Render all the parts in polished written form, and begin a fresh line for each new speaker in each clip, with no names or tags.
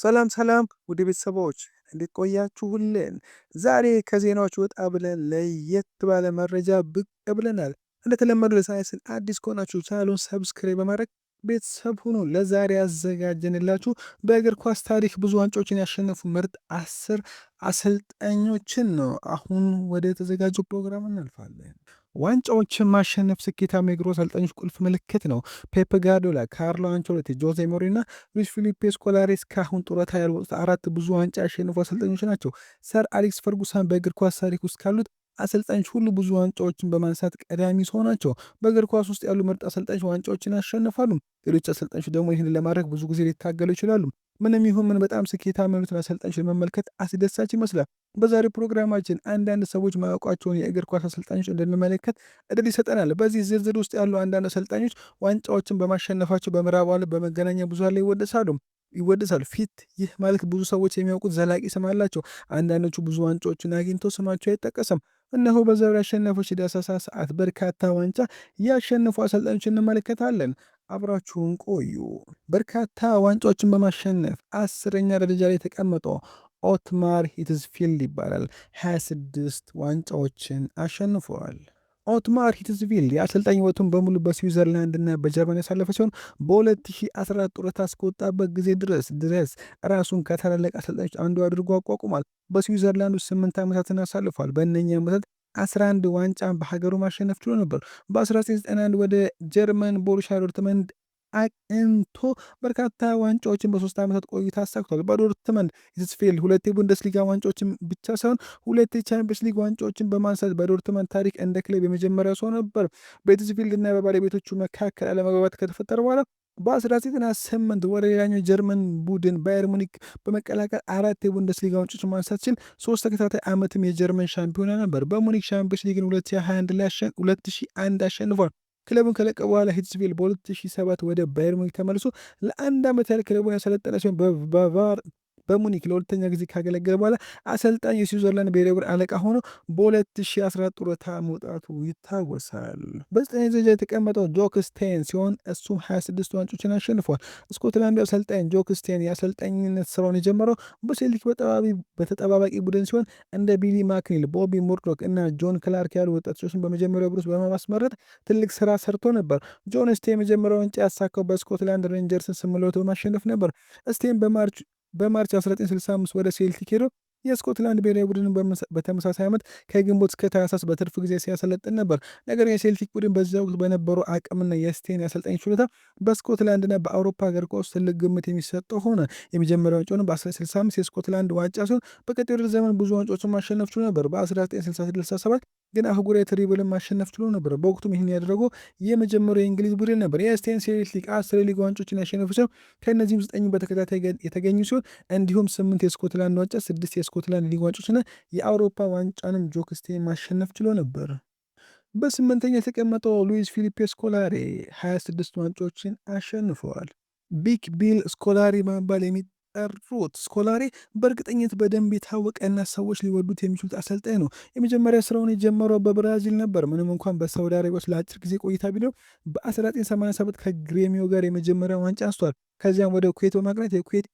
ሰላም ሰላም ውድ ቤተሰቦች እንዴት ቆያችሁልን? ዛሬ ከዜናዎች ወጣ ብለን ለየት ባለ መረጃ ብቅ ብለናል። እንደተለመደው ለሳይንስን አዲስ ከሆናችሁ ቻናሉን ሰብስክራይብ በማድረግ ቤተሰብ ሁኑ። ለዛሬ ያዘጋጀንላችሁ በእግር ኳስ ታሪክ ብዙ ዋንጫዎችን ያሸነፉ ምርጥ 10 አሰልጣኞችን ነው። አሁን ወደ ተዘጋጀው ፕሮግራም እናልፋለን። ዋንጫዎችን ማሸነፍ ስኬታማ የእግር ኳስ አሰልጣኞች ቁልፍ ምልክት ነው። ፔፕ ጋርዲዮላ፣ ካርሎ አንቸሎቲ፣ ጆዜ ሞሪና ሉዊስ ፊሊፔ ስኮላሪ እስካሁን ጡረታ ያልወጡት አራት ብዙ ዋንጫ ያሸነፉ አሰልጣኞች ናቸው። ሰር አሌክስ ፈርጉሰን በእግር ኳስ ታሪክ ውስጥ ካሉት አሰልጣኞች ሁሉ ብዙ ዋንጫዎችን በማንሳት ቀዳሚ ሰው ናቸው። በእግር ኳስ ውስጥ ያሉ ምርጥ አሰልጣኞች ዋንጫዎችን ያሸንፋሉ። ሌሎች አሰልጣኞች ደግሞ ይህን ለማድረግ ብዙ ጊዜ ሊታገሉ ይችላሉ። ምንም ይሁን ምን በጣም ስኬታማ የሆኑትን አሰልጣኞች ለመመልከት አስደሳች ይመስላል። በዛሬው ፕሮግራማችን አንዳንድ ሰዎች ማያውቋቸውን የእግር ኳስ አሰልጣኞች እንድንመለከት እድል ይሰጠናል። በዚህ ዝርዝር ውስጥ ያሉ አንዳንድ አሰልጣኞች ዋንጫዎችን በማሸነፋቸው በምዕራቡ ዓለም በመገናኛ ብዙሃን ላይ ይወደሳሉ። ፊት ይህ ማለት ብዙ ሰዎች የሚያውቁት ዘላቂ ስም አላቸው። አንዳንዶቹ ብዙ ዋንጫዎችን አግኝተው ስማቸው አይጠቀስም። እነሆ በዛሬው አሸናፊዎች ዳሰሳ ሰዓት በርካታ ዋንጫ ያሸነፉ አሰልጣኞች እንመለከታለን። አብራችሁን ቆዩ። በርካታ ዋንጫዎችን በማሸነፍ 10ኛ ደረጃ ላይ የተቀመጠው ኦትማር ሂትዝፊልድ ይባላል። 26 ዋንጫዎችን አሸንፈዋል። ኦትማር ሂትዝፊልድ የአሰልጣኝ ሕይወቱን በሙሉ በስዊዘርላንድ እና በጀርመን ያሳለፈ ሲሆን በ2014 ጡረታ እስከወጣበት ጊዜ ድረስ ራሱን ከታላላቅ አሰልጣኞች አንዱ አድርጎ አቋቁሟል። በስዊዘርላንድ ውስጥ 8 ዓመታትን አሳልፏል። በእነኚህ ዓመታት 11 ዋንጫ በሀገሩ ማሸነፍ ችሎ ነበር። በ1991 ወደ ጀርመን ቦሩሲያ ዶርትመንድ አቅንቶ በርካታ ዋንጫዎችን በ3 ዓመታት ቆይታ አሳክቷል። በዶርትመንድ ሂትዝፊልድ 2 የቡንደስሊጋ ዋንጫዎችን ብቻ ሳይሆን 2 የቻምፒየንስ ሊግ ዋንጫዎችን በማንሳት በዶርትመንድ ታሪክ እንደ ክለብ የመጀመሪያው ሰው ነበር። በሂትዝፊልድ እና በባለቤቶቹ መካከል አለመግባባት ከተፈጠረ በኋላ በ1998 ወደ ሌላኛው የጀርመን ቡድን ባየር ሙኒክ በመቀላቀል 4 የቡንደስሊጋ ዋንጫዎችን ማንሳት ሲችል 3 ተከታታይ ዓመትም የጀርመን ሻምፒዮና ነበር። በሙኒክ ሻምፒዮንስ ሊግን 2001 አሸንፏል። ክለቡን ከለቀ በኋላ ሂትዝፊልድ በ2007 ወደ ባየር ሙኒክ ተመልሶ ለአንድ ዓመት ያህል ክለቡን ያሰለጠነ ሲሆን በሙኒክ ለሁለተኛ ጊዜ ካገለገለ በኋላ አሰልጣኝ የስዊዘርላንድ ብሔራዊ ቡድን አለቃ ሆኖ በ2014 ጡረታ መውጣቱ ይታወሳል። በ9ኛ ደረጃ የተቀመጠው ጆክ ስቴን ሲሆን እሱም 26 ዋንጫዎችን አሸንፏል። ስኮትላንድ አሰልጣኝ ጆክ ስቴን የአሰልጣኝነት ስራውን የጀመረው በሴልቲክ በተጠባባቂ ቡድን ሲሆን እንደ ቢሊ ማክኒል፣ ቦቢ ሙርዶክ እና ጆን ክላርክ ያሉ ወጣቶችን በመጀመሪያው ቡድን በማስመረጥ ትልቅ ስራ ሰርቶ ነበር። ጆን ስቴን የመጀመሪያው ዋንጫ ያሳካው በስኮትላንድ ሬንጀርስን 8 በማሸነፍ ነበር። ስቴን በማርች 1965 ወደ ሴልቲክ ሄዶ የስኮትላንድ ብሔራዊ ቡድን በተመሳሳይ ዓመት ከግንቦት እስከ ታህሳስ በትርፍ ጊዜ ሲያሰለጥን ነበር። ነገር ግን የሴልቲክ ቡድን በዚያ ወቅት በነበረው አቅምና የስቴን የአሰልጣኝ ችሎታ በስኮትላንድና በአውሮፓ እግር ኳስ ትልቅ ግምት የሚሰጠው ሆነ። የመጀመሪያ ዋንጫውን በ1965 የስኮትላንድ ዋንጫ ሲሆን በቀጣዩ ዘመን ብዙ ዋንጫዎችን ማሸነፍ ችሎ ነበር። በ1966 ግን አህጉራዊ ትሪብልን ማሸነፍ ችሎ ነበር። በወቅቱም ይህን ያደረገው የመጀመሪያው የእንግሊዝ ቡድን ነበር። የስቴን ሴልቲክ 10 የሊግ ዋንጫዎችን ያሸነፉ ሲሆን ከእነዚህም 9 በተከታታይ የተገኙ ሲሆን እንዲሁም 8 የስኮትላንድ ዋንጫ፣ 6 የስኮትላንድ ሊግ ዋንጫዎችና የአውሮፓ ዋንጫንም ጆክ ስቴን ማሸነፍ ችሎ ነበር። በ8ኛ የተቀመጠው ሉዊስ ፊሊፔ ስኮላሪ 26 ዋንጫዎችን አሸንፈዋል። ቢግ ቢል ስኮላሪ በመባል የሚጠሩት ስኮላሪ በእርግጠኝነት በደንብ የታወቀና ሰዎች ሊወዱት የሚችሉት አሰልጣኝ ነው። የመጀመሪያ ስራውን የጀመረው በብራዚል ነበር። ምንም እንኳን በሳውዲ አረቢያ ውስጥ ለአጭር ጊዜ ቆይታ ቢኖር በ1987 ከግሬሚዮ ጋር የመጀመሪያ ዋንጫ አንስቷል። ከዚያም ወደ ኩዌት በማቅናት የኩዌት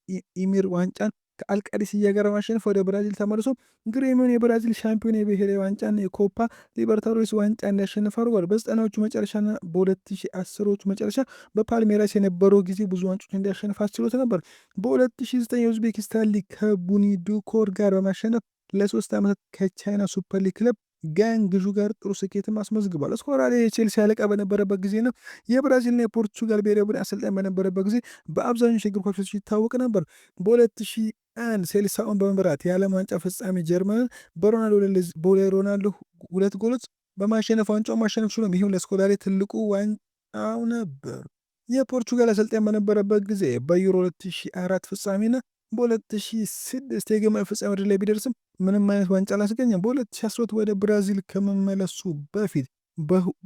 ኢሚር ዋንጫን ከአልቃዲሲያ ጋር ማሸነፍ ወደ ብራዚል ተመልሶ ግሬሚዮን የብራዚል ሻምፒዮን የብሔራዊ ዋንጫና የኮፓ ሊበርታዶስ ዋንጫ እንዲያሸንፍ አድርጓል። በ90ዎቹ መጨረሻና በ2010ዎቹ መጨረሻ በፓልሜራስ የነበረው ጊዜ ብዙ ዋንጮች እንዲያሸንፍ አስችሎት ነበር። በ2009 የኡዝቤኪስታን ሊግ ከቡኒዱኮር ጋር በማሸነፍ ለ3 ዓመታት ከቻይና ሱፐር ሊግ ክለብ ጋንግዡ ጋር ጥሩ ስኬትም አስመዝግቧል። ስኮላሪ የቼልሲ አለቃ በነበረበት ጊዜና የብራዚልና የፖርቹጋል ብሔራዊ ቡድን አሰልጣኝ በነበረበት ጊዜ በአብዛኞቹ የእግር ኳስ ይታወቅ ነበር። በ2001 ሴልሳውን በመምራት የዓለም ዋንጫ ፍጻሜ ጀርመንን በሮናልዶ 2 ጎሎች በማሸነፍ ዋንጫውን ማሸነፍ ችሎም ይህም ለስኮላሪ ትልቁ ዋንጫው ነበር። የፖርቹጋል አሰልጣኝ በነበረበት ጊዜ በዩሮ 2004 ፍጻሜና በ2006 የግማሽ ፍጻሜ ወደ ላይ ቢደርስም ምንም አይነት ዋንጫ አላስገኘም። በ2012 ወደ ብራዚል ከመመለሱ በፊት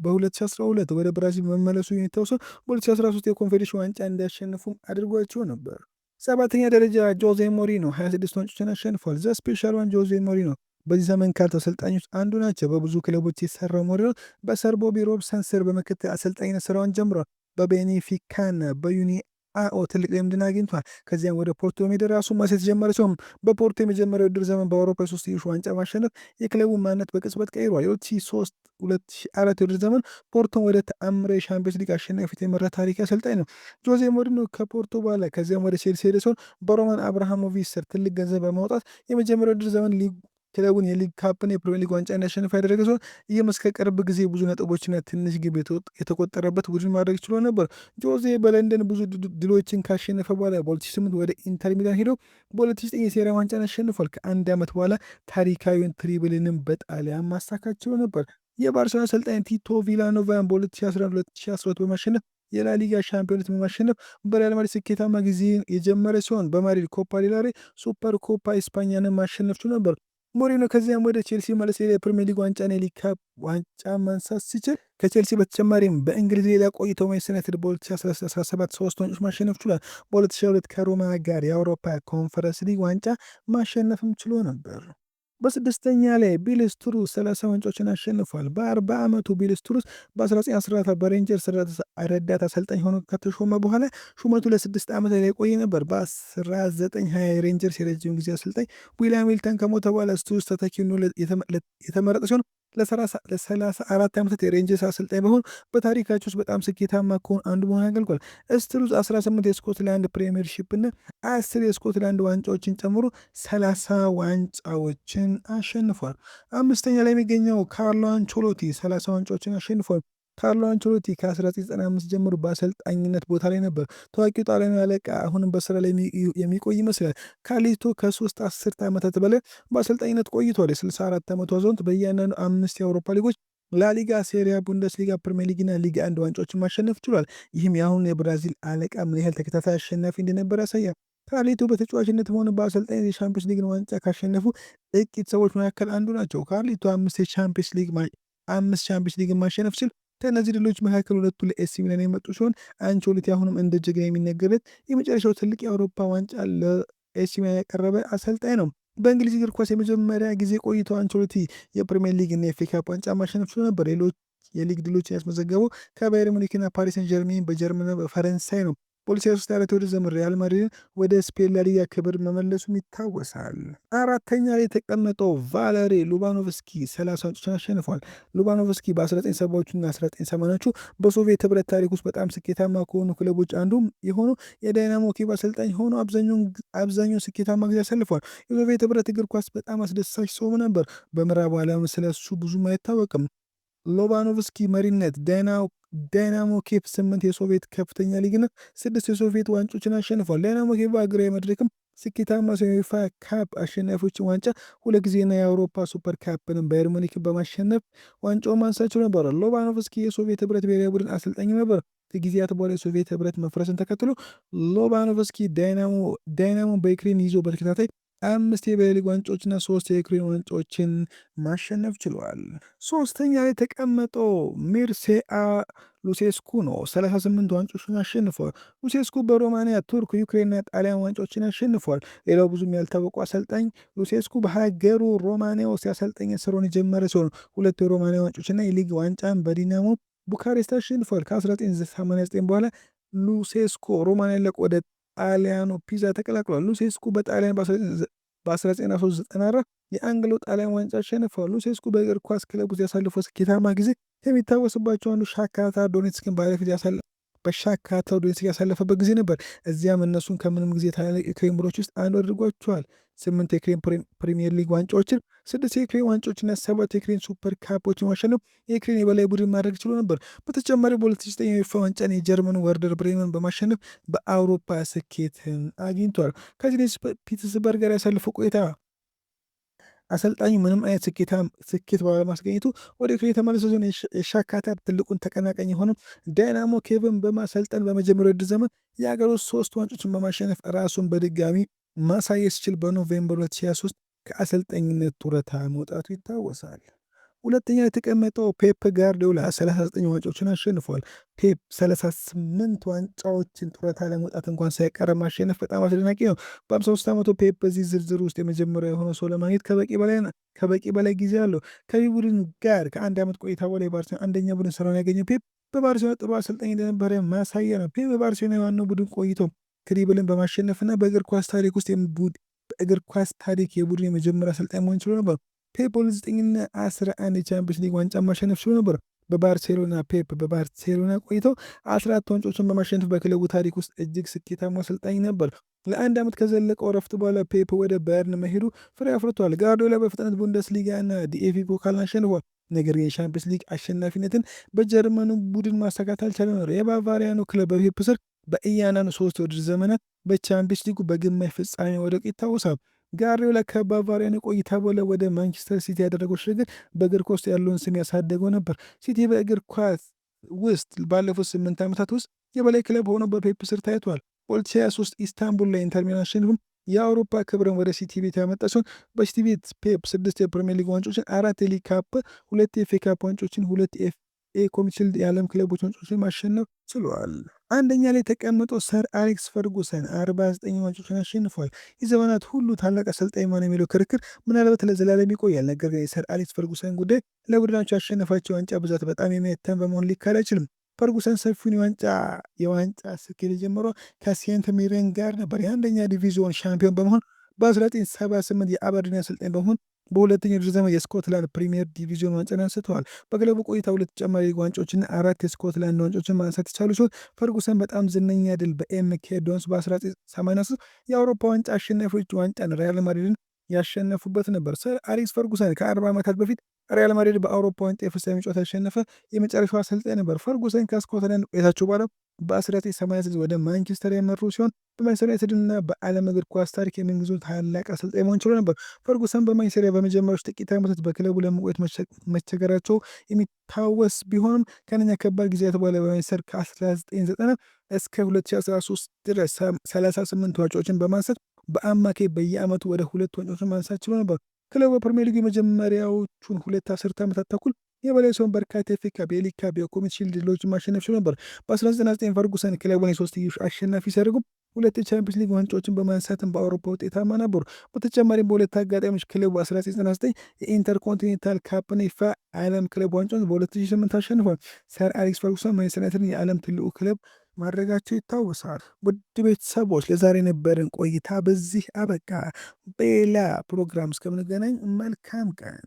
በ2012 ወደ ብራዚል መመለሱ የሚታወሰው በ2013 የኮንፌዴሬሽን ዋንጫ እንዲያሸንፉም አድርጓቸው ነበር። 7ኛ ደረጃ ጆዜ ሞሪኖ 26 ዋንጫዎችን አሸንፏል። ዘ ስፔሻል ዋን ጆዜ ሞሪኖ በዚህ ዘመን ካሉት አሰልጣኞች አንዱ ናቸው። በብዙ ክለቦች የሰራው ሞሪኖ በሰር ቦቢ ሮብሰን ስር በምክትል አሰልጣኝነት ስራውን ጀምሯል። በቤኔፊካና ትልቅ ልምድን አግኝቷል። ከዚያም ወደ ፖርቶ ሜዳ ራሱን ማሳየት የጀመረ ሲሆን በፖርቶ የመጀመሪያው የውድድር ዘመን በአውሮፓ የሶስትዮሽ ዋንጫ ማሸነፍ የክለቡን ማንነት በቅጽበት ቀይሯል። የ2003 2004 የውድድር ዘመን ፖርቶን ወደ ተአምራዊ የሻምፒዮንስ ሊግ አሸናፊነት የመራ ታሪክ አሰልጣኝ ነው። ጆዜ ሞሪኖ ከፖርቶ በኋላ ከዚያም ወደ ቼልሲ ሄደ ሲሆን በሮማን አብርሃሞቪች ስር ትልቅ ገንዘብ በማውጣት የመጀመሪያው የውድድር ዘመን ክለቡን የሊግ ካፕና የፕሪሚየር ሊግ ዋንጫ እንዲያሸንፍ ያደረገ ሲሆን ይህም እስከ ቅርብ ጊዜ ብዙ ነጥቦችና ትንሽ ግብ የተቆጠረበት ቡድን ማድረግ ችሎ ነበር። ጆዜ በለንደን ብዙ ድሎችን ካሸነፈ በኋላ በ2008 ወደ ኢንተር ሚላን ሄደው በ2009 የሴሪያ ዋንጫን አሸንፏል። ከአንድ ዓመት በኋላ ታሪካዊውን ትሪብልንም በጣሊያን ማሳካት ችሎ ነበር። የባርሴሎና አሰልጣኝ ቲቶ ቪላኖቫን በ2011-2012 በማሸነፍ የላሊጋ ሻምፒዮነት በማሸነፍ በሪያል ማድሪድ ስኬታማ ጊዜ የጀመረ ሲሆን በማድሪድ ኮፓ ዴላሬ፣ ሱፐር ኮፓ ኢስፓኛንን ማሸነፍ ችሎ ነበር። ሞሪኖ ከዚያም ወደ ቼልሲ መለስ የፕሪሚየር ሊግ ዋንጫና የሊግ ካፕ ዋንጫ ማንሳት ሲችል ከቼልሲ በተጨማሪም በእንግሊዝ ሌላ ቆይተው ማንቸስተር ዩናይትድ በ2017 ሶስት ዋንጫዎች ማሸነፍ ችሏል። በ2022 ከሮማ ጋር የአውሮፓ ኮንፈረንስ ሊግ ዋንጫ ማሸነፍም ችሎ ነበር። በስድስተኛ ላይ ቢል ስትሩስ 30 ዋንጫዎችን አሸንፏል። በ40 ዓመቱ ቢል ስትሩስ በ1914 በሬንጀርስ ረዳት አሰልጣኝ ሆኖ ከተሾመ በኋላ ሹመቱ ለ6 ዓመት ላይ ቆየ ነበር። በ1920 ሬንጀርስ የረጅም ጊዜ አሰልጣኝ ዊሊያም ዊልተን ከሞተ በኋላ ስትሩስ ተተኪ ሆኖ የተመረጠ ሲሆን ለ34 ዓመታት የሬንጀርስ አሰልጣኝ በመሆን በታሪካቸው ውስጥ በጣም ስኬታማ ከሆኑ አንዱ መሆን አገልግሏል። ስትሩስ 18 የስኮትላንድ ፕሪሚየርሺፕ እና 10 የስኮትላንድ ዋንጫዎችን ጨምሮ 30 ዋንጫዎችን አሸንፏል። አምስተኛ ላይ የሚገኘው ካርሎ አንቸሎቲ 30 ዋንጫዎችን አሸንፏል። ካርሎ አንቸሎቲ ከ1995 ጀምሮ በአሰልጣኝነት ቦታ ላይ ነበር። ታዋቂው ጣሊያናዊ አለቃ አሁንም በስራ ላይ የሚቆይ ይመስላል። ካርሊቶ ከ3 አስርተ ዓመታት በላይ በአሰልጣኝነት ቆይቷል። የ64 ዓመቱ አዛውንት በእያንዳንዱ 5 የአውሮፓ ሊጎች ላሊጋ፣ ሴሪያ፣ ቡንደስሊጋ፣ ፕሪሚየር ሊግና ሊግ 1 ዋንጫዎችን ማሸነፍ ችሏል። ይህም የአሁኑ የብራዚል አለቃ ምን ያህል ተከታታይ አሸናፊ እንደነበር ያሳያል። ካርሊቶ በተጫዋችነትም ሆነ በአሰልጣኝ የሻምፒዮንስ ሊግን ዋንጫ ካሸነፉ ጥቂት ሰዎች መካከል አንዱ ናቸው። ካርሊቶ 5 ሻምፒዮንስ ሊግን ማሸነፍ ሲል ከእነዚህ ድሎች መካከል ሁለቱ ለኤሲ ሚላን የመጡ ሲሆን አንቸሎቲ አሁንም እንደ ጀግና የሚነገርለት የመጨረሻው ትልቅ የአውሮፓ ዋንጫ ለኤሲ ሚላን ያቀረበ አሰልጣኝ ነው። በእንግሊዝ እግር ኳስ የመጀመሪያ ጊዜ ቆይተው አንቸሎቲ የፕሪሚየር ሊግ እና የኤፍ ኤ ካፕ ዋንጫ ማሸነፍ ችሎ ነበር። ሌሎች የሊግ ድሎችን ያስመዘገበው ከባየር ሙኒክና ፓሪስ ሰን ጀርሜን በጀርመንና በፈረንሳይ ነው። በ2023 ወደ ዘመን ሪያል ማድሪድን ወደ ስፔን ላሊጋ ክብር መመለሱም ይታወሳል። አራተኛ ላይ የተቀመጠው ቫለሪ ሉባኖቭስኪ 30 ዋንጫዎችን አሸንፏል። ሉባኖቭስኪ በ1970ዎቹና 1980ዎቹ በሶቪየት ህብረት ታሪክ ውስጥ በጣም ስኬታማ ከሆኑ ክለቦች አንዱ የሆነው የዳይናሞ ኪየቭ አሰልጣኝ ሆኖ አብዛኛውን ስኬታማ ጊዜ አሳልፏል። የሶቪየት ህብረት እግር ኳስ በጣም አስደሳች ሰው ነበር። በምዕራቡ ዓለም ስለሱ ብዙም አይታወቅም። ሎባኖቭስኪ መሪነት ዳይናሞ ኬፕ 8 የሶቪየት ከፍተኛ ሊግና 6 የሶቪየት ዋንጫዎችን አሸንፏል። ዳይናሞ ኬፕ በአገራዊ መድረክም ስኬታማ የዩኤፋ ካፕ አሸናፊዎችን ዋንጫ 2 ጊዜና የአውሮፓ ሱፐር ካፕንም ባየር ሙኒክን በማሸነፍ ዋንጫውን ማንሳት ችሎ ነበር። ሎባኖቭስኪ የሶቪየት ህብረት ብሔራዊ ቡድን አሰልጣኝ ነበር። ከጊዜያት በኋላ የሶቪየት ህብረት መፍረስን ተከትሎ ሎባኖቭስኪ ዳይናሞ በዩክሬን ይዞ በተከታታይ 5 የብሔራዊ ሊግ ዋንጫዎችና 3 የዩክሬን ዋንጫዎችን ማሸነፍ ችሏል። ሶስተኛ ላይ የተቀመጠው ሚርሴአ ሉሴስኩ ነው። 38 ዋንጫዎችን አሸንፏል። ሉሴስኩ በሮማንያ፣ ቱርክ፣ ዩክሬንና ጣሊያን ዋንጫዎችን አሸንፏል። ሌላው ብዙም ያልታወቁ አሰልጣኝ ሉሴስኩ በሀገሩ ሮማንያ ውስጥ የአሰልጣኝ ስራውን የጀመረ ሲሆን 2 የሮማንያ ዋንጫዎችና የሊግ ዋንጫን በዲናሞ ቡካሬስት አሸንፏል። ከ1989 በኋላ ሉሴስኮ ሮማንያ ለቆ ወደ ጣሊያኑ ፒዛ ተቀላቅሏል። ሉሴስኩ በጣሊያን በ1994 የአንግሎ ጣሊያን ዋንጫ አሸንፈዋል። ሉሴስኩ በእግር ኳስ ክለብ ውስጥ ያሳለፈው ስኬታማ ጊዜ የሚታወስባቸው አንዱ ሻክታር ዶኔትስክን በፊት በሻክታር ዶኔትስክ ያሳለፈበት ጊዜ ነበር። እዚያም እነሱን ከምንም ጊዜ ታላላቅ የዩክሬን ቡድኖች ውስጥ አንዱ አድርጓቸዋል። 8 የዩክሬን ፕሪሚየር ሊግ ዋንጫዎችን፣ 6 የዩክሬን ዋንጫዎችና 7 የዩክሬን ሱፐር ካፖችን ማሸነፍ የዩክሬን የበላይ ቡድን ማድረግ ችሎ ነበር። በተጨማሪ በ2009 የዩኤፋ ዋንጫን የጀርመኑ ወርደር ብሬመን በማሸነፍ በአውሮፓ ስኬትን አግኝቷል። ከዚህ ፒትስበርግ ጋር ያሳለፈው ቆይታ አሰልጣኙ ምንም አይነት ስኬት ባለማስገኘቱ ወደ ዩክሬን የተመለሰ ሲሆን የሻክታር ትልቁን ተቀናቃኝ የሆነው ዳይናሞ ኬቭን በማሰልጠን በመጀመሪያው የውድድር ዘመን የሀገሩ 3 ዋንጫዎችን በማሸነፍ ራሱን በድጋሚ ማሳየት ሲችል በኖቬምበር 2023 ከአሰልጣኝነት ጡረታ መውጣቱ ይታወሳል። ሁለተኛ የተቀመጠው ፔፕ ጋርዲዮላ 39 ዋንጫዎችን አሸንፏል። ፔፕ 38 ዋንጫዎችን ጡረታ ለመውጣት እንኳን ሳይቀር ማሸነፍ በጣም አስደናቂ ነው። በ53 ዓመቱ ፔፕ በዚህ ዝርዝር ውስጥ የመጀመሪያ የሆነ ሰው ለማግኘት ከበቂ በላይ ጊዜ አለው። ከዚህ ቡድን ጋር ከ1 ዓመት ቆይታ በኋላ የባርሴሎና አንደኛ ቡድን ስራውን ያገኘው ፔፕ በባርሴሎና ጥሩ አሰልጣኝ እንደነበረ ማሳያ ነው። ፔፕ በባርሴሎና የዋናው ቡድን ቆይቶ ትሪብልን በማሸነፍና በእግር ኳስ ታሪክ የቡድን የመጀመሪያ አሰልጣኝ መሆን ችሎ ነበር። ፔፕ 2009ና 11 የቻምፒየንስ ሊግ ዋንጫ ማሸነፍ ችሎ ነበር። ፔፕ በባርሴሎና ቆይቶ 14 ዋንጫዎችን በማሸነፍ በክለቡ ታሪክ ውስጥ እጅግ ስኬታማ አሰልጣኝ ነበር። ለ1 ዓመት ከዘለቀው ረፍት በኋላ ፔፕ ወደ ባየርን መሄዱ ፍሬ አፍርቷል። ጋርዲዮላ በፍጥነት ቡንደስሊጋ እና ዲኤፍቢ ፖካልን አሸንፏል። ነገር ግን የሻምፒየንስ ሊግ አሸናፊነትን በጀርመኑ ቡድን ማሳካት አልቻለም ነበር። የባቫሪያኑ ክለብ በፔፕ ስር በእያንዳንዱ 3 የውድድር ዘመናት በቻምፒየንስ ሊጉ በግማሽ ፍጻሜ መውደቁ ይታወሳል። ጋርዲዮላ ከባቫሪያን ቆይታ በኋላ ወደ ማንቸስተር ሲቲ ያደረገው ሽግግር በእግር ኳስ ውስጥ ያለውን ስም ያሳደገው ነበር። ሲቲ በእግር ኳስ ውስጥ ባለፉት 8 ዓመታት ውስጥ የበላይ ክለብ ሆኖ በፔፕ ስር ታይቷል። 2023 ኢስታንቡል ላይ ኢንተር ሚላን አሸንፎ የአውሮፓ ክብርን ወደ ሲቲ ቤት ያመጣ ሲሆን በሲቲ ቤት ፔፕ 6 የፕሪሚየር ሊግ ዋንጫዎችን፣ 4 የሊግ ካፕ፣ 2 የኤፍኤ ካፕ ዋንጫዎችን፣ 2 የኤፍኤ ኮሚሽን የዓለም ክለቦች ዋንጫዎችን ማሸነፍ ችሏል። አንደኛ ላይ ተቀምጦ ሰር አሌክስ ፈርጉሰን 49 ዋንጫዎችን አሸንፏል። የዘመናት ሁሉ ታላቅ አሰልጣኝ ማን የሚለው ክርክር ምናልባት ለዘላለም ይቆያል። ነገር ግን የሰር አሌክስ ፈርጉሰን ጉዳይ ለቡድናቸው ያሸነፋቸው ዋንጫ ብዛት በጣም የሚያተም በመሆን ሊካድ አይችልም። ፈርጉሰን ሰፊውን የዋንጫ ስኬት የጀመረው ከሴንት ሚረን ጋር ነበር። የአንደኛ ዲቪዚዮን ሻምፒዮን በመሆን በ1978 የአበርዲን አሰልጣኝ በመሆን በሁለተኛው ዙር ዘመን የስኮትላንድ ፕሪሚየር ዲቪዚዮን ዋንጫን አንስተዋል። በክለቡ ቆይታ 2 ተጨማሪ ሊግ ዋንጫዎችና 4 የስኮትላንድ ዋንጫዎችን ማንሳት የቻሉ ሲሆን ፈርጉሰን በጣም ዝነኛ ድል በኤምኬ ዶንስ በ1983 የአውሮፓ ዋንጫ አሸናፊዎች ዋንጫን ሪያል ማድሪድን ያሸነፉበት ነበር። ሰር አሌክስ ፈርጉሰን ከ40 ዓመታት በፊት ሪያል ማድሪድ በአውሮፓ ዋንጫ የፍጻሜ ጨዋታ ያሸነፈ የመጨረሻው አሰልጣኝ ነበር። ፈርጉሰን ከስኮትላንድ ቆይታቸው በኋላ በ1986 ወደ ማንቸስተር ያመሩ ሲሆን በማንቸስተር ዩናይትድና በዓለም እግር ኳስ ታሪክ የምንጊዜው ታላቅ አሰልጣኝ መሆን ችሎ ነበር። ፈርጉሰን በማንቸስተር በመጀመሪያዎቹ ጥቂት ዓመታት በክለቡ ለመቆየት መቸገራቸው የሚታወስ ቢሆንም ከነኛ ከባድ ጊዜያት በኋላ በማንቸስተር ከ1990 እስከ 2013 ድረስ 38 ዋንጫዎችን በማንሳት በአማካይ በየዓመቱ ወደ 2 ዋንጫዎችን ማንሳት ችሎ ነበር። ክለቡ በፕሪሚየር ሊግ የመጀመሪያዎቹን 2 አስርተ ዓመታት ተኩል የበላይ ሲሆን በርካታ የኤፍኤ ካፕ፣ የሊግ ካፕ፣ የኮሚኒቲ ሺልድ ድሎችን ማሸነፍ ችሎ ነበር። በ1999 ፈርጉሰን ክለቡን የሶስትዮሽ አሸናፊ ሲያደርጉም 2 የቻምፒየንስ ሊግ ዋንጫዎችን በማንሳትም በአውሮፓ ውጤታማ ነበሩ። በተጨማሪም በ2 አጋጣሚዎች ክለቡ 1999 የኢንተርኮንቲኔንታል ካፕና የፊፋ ዓለም ክለብ ዋንጫውን በ2008 አሸንፏል። ሰር አሌክስ ፈርጉሰን ማንቸስተር ዩናይትድን የዓለም ትልቁ ክለብ ማድረጋቸው ይታወሳል። ውድ ቤተሰቦች ለዛሬ የነበረን ቆይታ በዚህ አበቃ። በሌላ ፕሮግራም እስከምንገናኝ መልካም ቀን